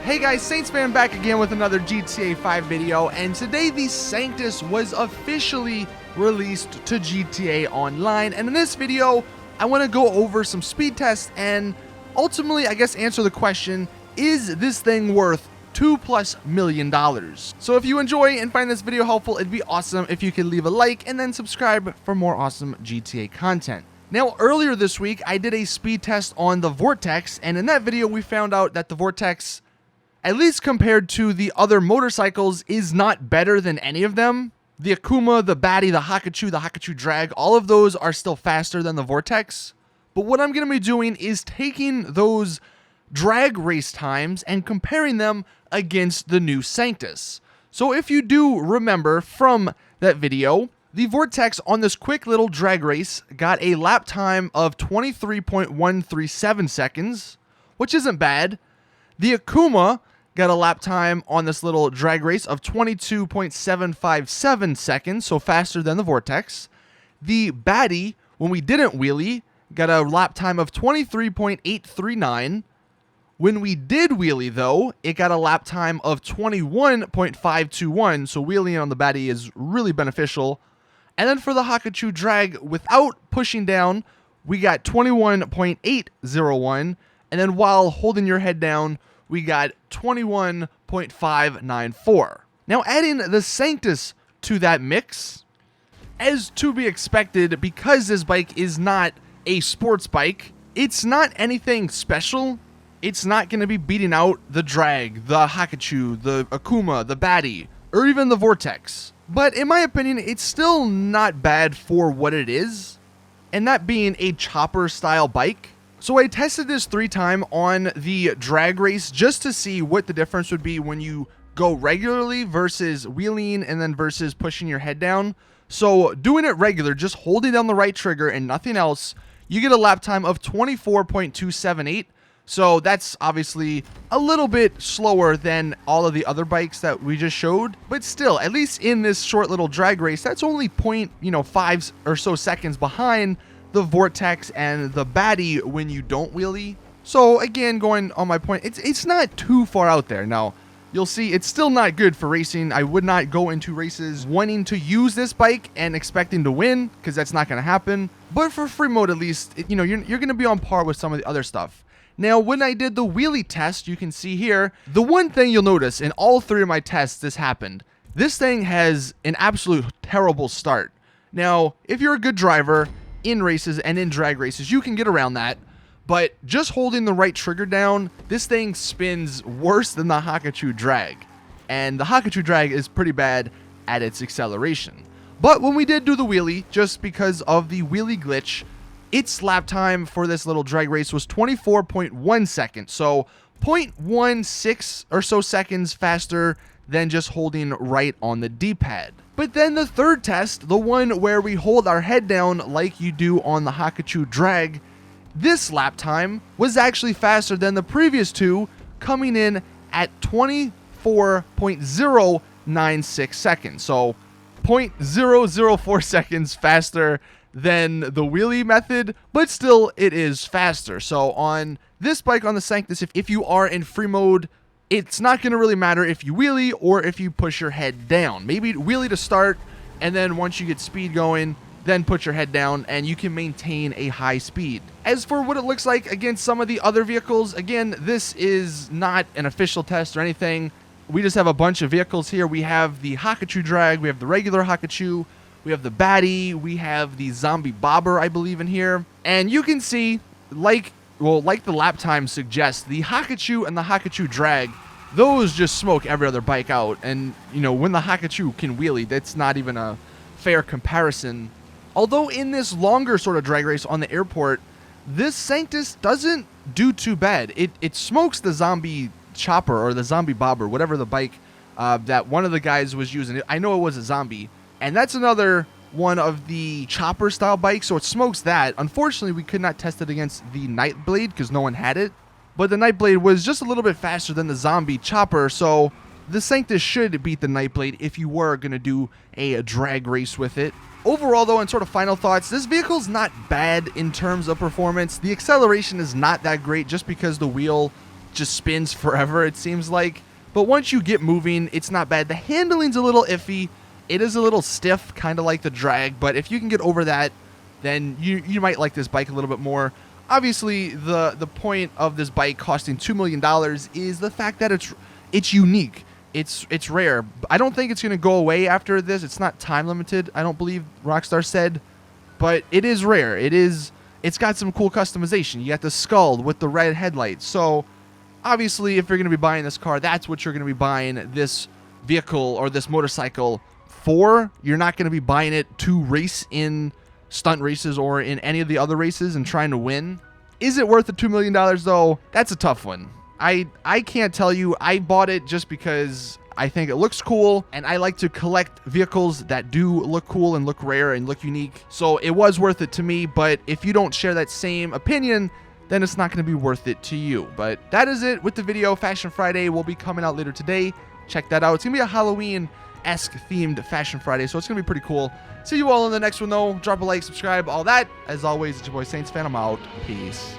Hey guys, Saintsfan back again with another GTA 5 video, and today the Sanctus was officially released to GTA Online, and in this video, I want to go over some speed tests and ultimately, I guess, answer the question, is this thing worth $2+ million? So if you enjoy and find this video helpful, it'd be awesome if you could leave a like and then subscribe for more awesome GTA content. Now, earlier this week, I did a speed test on the Vortex, and in that video, we found out that the Vortex, at least compared to the other motorcycles, is not better than any of them. The Akuma, the Batty, the Hakuchu Drag, all of those are still faster than the Vortex. But what I'm going to be doing is taking those drag race times and comparing them against the new Sanctus. So if you do remember from that video, the Vortex on this quick little drag race got a lap time of 23.137 seconds, which isn't bad. The Akuma got a lap time on this little drag race of 22.757 seconds, so faster than the Vortex. The Batty, when we didn't wheelie, got a lap time of 23.839. When we did wheelie, though, it got a lap time of 21.521, so wheeling on the Batty is really beneficial. And then for the Hakuchu Drag, without pushing down, we got 21.801, and then while holding your head down, we got 21.594. Now, adding the Sanctus to that mix, as to be expected, because this bike is not a sports bike, it's not anything special. It's not going to be beating out the Drag, the Hakuchu, the Akuma, the Batty, or even the Vortex. But in my opinion, it's still not bad for what it is, and that being a chopper-style bike. So I tested this 3 times on the drag race just to see what the difference would be when you go regularly versus wheeling and then versus pushing your head down. So doing it regular, just holding down the right trigger and nothing else, you get a lap time of 24.278. So that's obviously a little bit slower than all of the other bikes that we just showed, but still, at least in this short little drag race, that's only 0.5 or so seconds behind the Vortex and the Batty when you don't wheelie. So again, going on my point, it's not too far out there. Now, you'll see it's still not good for racing. I would not go into races wanting to use this bike and expecting to win, because that's not going to happen. But for free mode, at least, you're going to be on par with some of the other stuff. Now, when I did the wheelie test, you can see here, the one thing you'll notice in all 3 of my tests, this happened. This thing has an absolute terrible start. Now, if you're a good driver in races and in drag races, you can get around that. But just holding the right trigger down, this thing spins worse than the Hakuchu Drag. And the Hakuchu Drag is pretty bad at its acceleration. But when we did do the wheelie, just because of the wheelie glitch, its lap time for this little drag race was 24.1 seconds, so 0.16 or so seconds faster than just holding right on the D-pad. But then the third test, the one where we hold our head down like you do on the Hakuchu Drag, this lap time was actually faster than the previous 2, coming in at 24.096 seconds, so 0.004 seconds faster than the wheelie method, but still it is faster. So on this bike, on the Sanctus, if you are in free mode, it's not going to really matter if you wheelie or if you push your head down. Maybe wheelie to start, and then once you get speed going, then put your head down and you can maintain a high speed. As for what it looks like against some of the other vehicles, again, this is not an official test or anything. We just have a bunch of vehicles here. We have the Hakuchu Drag, we have the regular Hakuchu, we have the Batty, we have the Zombie Bobber, I believe, in here. And you can see, like the lap time suggests, the Hakuchu and the Hakuchu Drag, those just smoke every other bike out. And, when the Hakuchu can wheelie, that's not even a fair comparison. Although in this longer sort of drag race on the airport, this Sanctus doesn't do too bad. It smokes the Zombie Chopper or the Zombie Bobber, whatever the bike that one of the guys was using. I know it was a Zombie. And that's another one of the chopper style bikes, so it smokes that. Unfortunately, we could not test it against the Nightblade because no one had it. But the Nightblade was just a little bit faster than the Zombie Chopper, so the Sanctus should beat the Nightblade if you were going to do a drag race with it. Overall, though, and sort of final thoughts, this vehicle's not bad in terms of performance. The acceleration is not that great just because the wheel just spins forever, it seems like. But once you get moving, it's not bad. The handling's a little iffy. It is a little stiff, kind of like the drag, but if you can get over that, then you might like this bike a little bit more. Obviously, the point of this bike costing $2 million is the fact that it's unique. It's rare. I don't think it's going to go away after this. It's not time limited, I don't believe Rockstar said, but it is rare. It's got some cool customization. You got the skull with the red headlights. So obviously, if you're going to be buying this car, that's what you're going to be buying this vehicle or this motorcycle for. You're not going to be buying it to race in stunt races or in any of the other races and trying to win. Is it worth the $2 million though? That's a tough one. I can't tell you. I bought it just because I think it looks cool, and I like to collect vehicles that do look cool and look rare and look unique. So it was worth it to me, but if you don't share that same opinion, then it's not going to be worth it to you. But that is it with the video. Fashion Friday will be coming out later today. Check that out. It's going to be a Halloween-esque themed Fashion Friday, so it's going to be pretty cool. See you all in the next one, though. Drop a like, subscribe, all that. As always, it's your boy Saintsfan. I'm out. Peace.